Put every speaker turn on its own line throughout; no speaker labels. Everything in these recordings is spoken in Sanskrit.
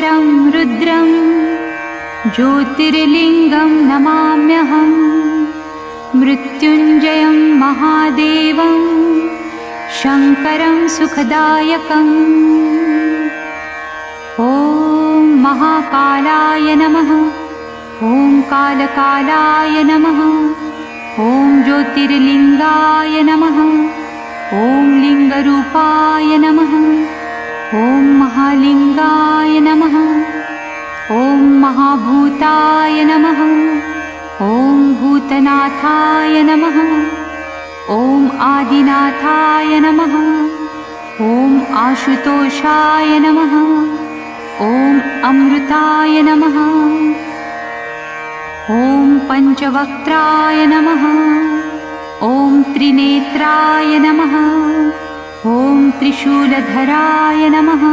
ईश्वरं रुद्रं ज्योतिर्लिङ्गं नमाम्यहम्। मृत्युञ्जयं महादेवं शङ्करं सुखदायकम्। ॐ महाकालाय नमः। ॐ कालकालाय नमः। ॐ ज्योतिर्लिङ्गाय नमः। ॐ लिङ्गरूपाय नमः। ॐ महालिङ्गाय नमः। ॐ महाभूताय नमः। ॐ भूतनाथाय नमः। ॐ आदिनाथाय नमः। ॐ आशुतोषाय नमः। ॐ अमृताय नमः। ॐ पञ्चवक्त्राय नमः। ॐ त्रिनेत्राय नमः। ॐ त्रिशूलधराय नमः।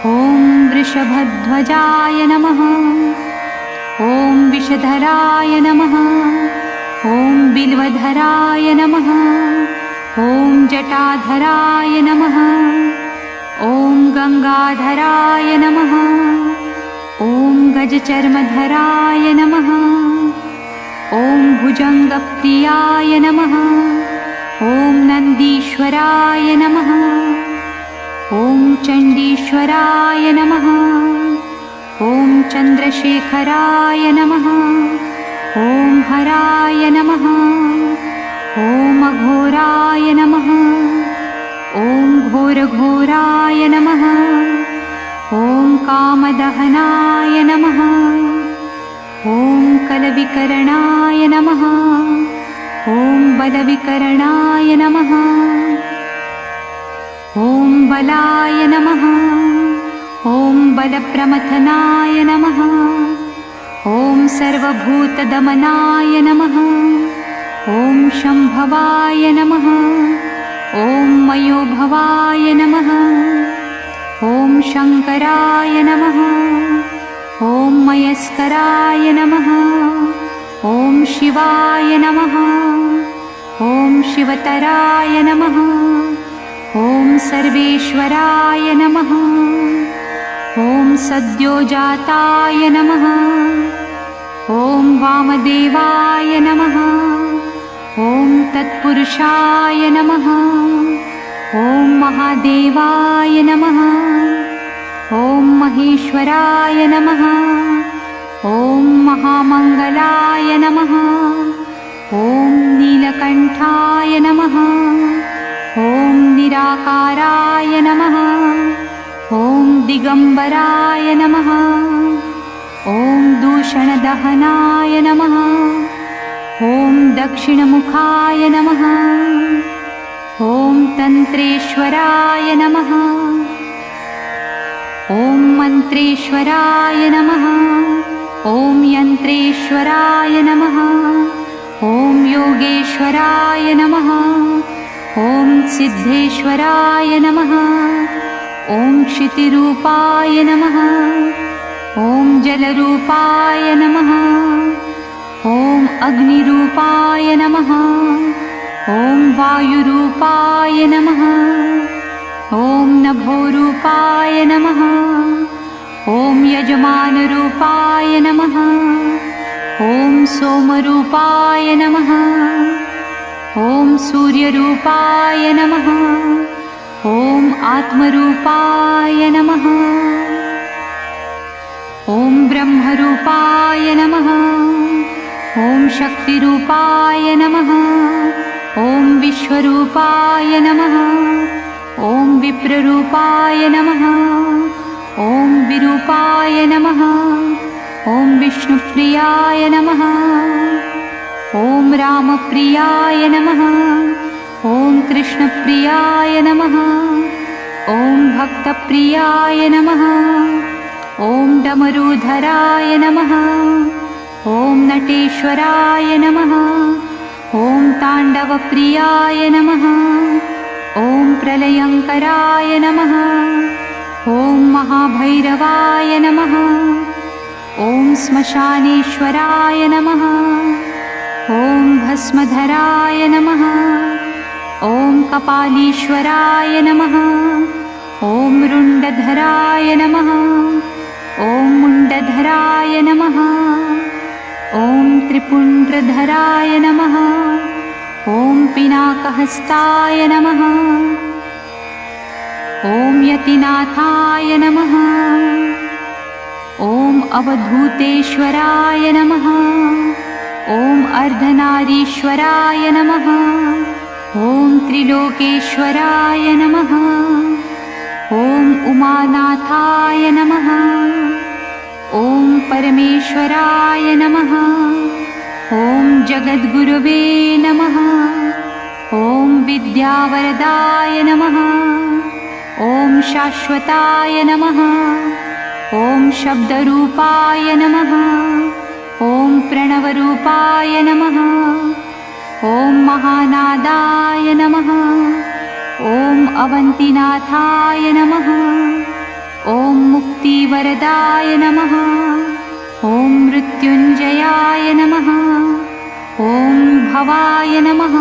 ॐ वृषभध्वजाय नमः। ॐ विषधराय नमः। ॐ बिल्वधराय नमः। ॐ जटाधराय नमः। ॐ गङ्गाधराय नमः। ॐ गजचर्मधराय नमः। ॐ भुजङ्गप्रियाय नमः। ॐ नन्दीश्वराय नमः। ॐ चण्डीश्वराय नमः। ॐ चन्द्रशेखराय नमः। ॐ हराय नमः। ॐ अघोराय नमः। ॐ घोरघोराय नमः। ॐ कामदहनाय नमः। ॐ कलविकरणाय नमः। ॐ बलविकरणाय नमः। ॐ बलाय नमः। ॐ बलप्रमथनाय नमः। ॐ सर्वभूतदमनाय नमः। ॐ शम्भवाय नमः। ॐ मयोभवाय नमः। ॐ शङ्कराय नमः। ॐ मयस्कराय नमः। ॐ शिवाय नमः। ॐ शिवतराय नमः। ॐ सर्वेश्वराय नमः। ॐ सद्योजाताय नमः। ॐ वामदेवाय नमः। ॐ तत्पुरुषाय नमः। ॐ महादेवाय नमः। ॐ महेश्वराय नमः। ॐ महामङ्गलाय नमः। ॐ नीलकण्ठाय नमः। ॐ निराकाराय नमः। ॐ दिगम्बराय नमः। ॐ दूषणदहनाय नमः। ॐ दक्षिणमुखाय नमः। ॐ तन्त्रेश्वराय नमः। ॐ मन्त्रेश्वराय नमः। ॐ यन्त्रेश्वराय नमः। ॐ योगेश्वराय नमः। ॐ सिद्धेश्वराय नमः। ॐ क्षितिरूपाय नमः। ॐ जलरूपाय नमः। ॐ अग्निरूपाय नमः। ॐ वायुरूपाय नमः। ॐ नभोरूपाय नमः। ॐ यजमानरूपाय नमः। ॐ सोमरूपाय नमः। ॐ सूर्यरूपाय नमः। ॐ आत्मरूपाय नमः। ॐ ब्रह्मरूपाय नमः। ॐ शक्तिरूपाय नमः। ॐ विश्वरूपाय नमः। ॐ विप्ररूपाय नमः। ॐ विरूपाय नमः। ॐ विष्णुप्रियाय नमः। ॐ रामप्रियाय नमः। ॐ कृष्णप्रियाय नमः। ॐ भक्तप्रियाय नमः। ॐ डमरूधराय नमः। ॐ नटेश्वराय नमः। ॐ ताण्डवप्रियाय नमः। ॐ प्रलयङ्कराय नमः। ॐ महाभैरवाय नमः। ॐ श्मशानेश्वराय नमः। ॐ भस्मधराय नमः। ॐ कपालीश्वराय नमः। ॐ रुण्डधराय नमः। पुण्ड्रधराय नमः। ॐ पिनाकहस्ताय नमः। ॐ यतिनाथाय नमः। ॐ अवधूतेश्वराय नमः। ॐ अर्धनारीश्वराय नमः। ॐ त्रिलोकेश्वराय नमः। ॐ उमानाथाय नमः। ॐ परमेश्वराय नमः। ॐ जगद्गुरुवे नमः। ॐ विद्यावरदाय नमः। ॐ शाश्वताय नमः। ॐ शब्दरूपाय नमः। ॐ प्रणवरूपाय नमः। ॐ महानादाय नमः। ॐ अवन्तिनाथाय नमः। ॐ मुक्तिवरदाय नमः। ॐ मृत्युञ्जयाय नमः। ॐ भवाय नमः।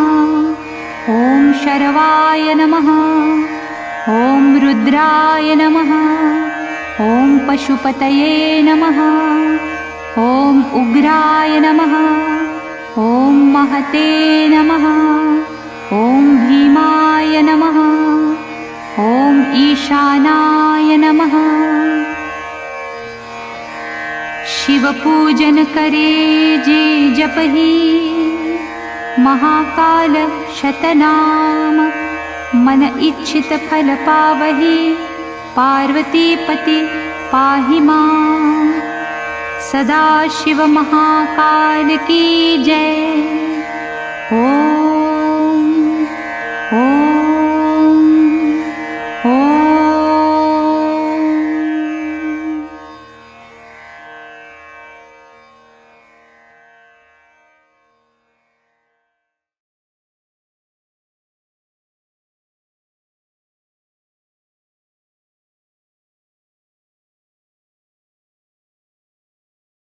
ॐ शरवाय नमः। ॐ रुद्राय नमः। ॐ पशुपतये नमः। ॐ उग्राय नमः। ॐ महते नमः। ॐ भीमाय नमः। ॐ ईशानाय नमः। शिवपूजन करे जे जपहि, महाकाल शतनाम। मन इच्छित फल पावहि, पार्वतीपति पाहि मां। सदा शिव महाकाल की जय। ॐ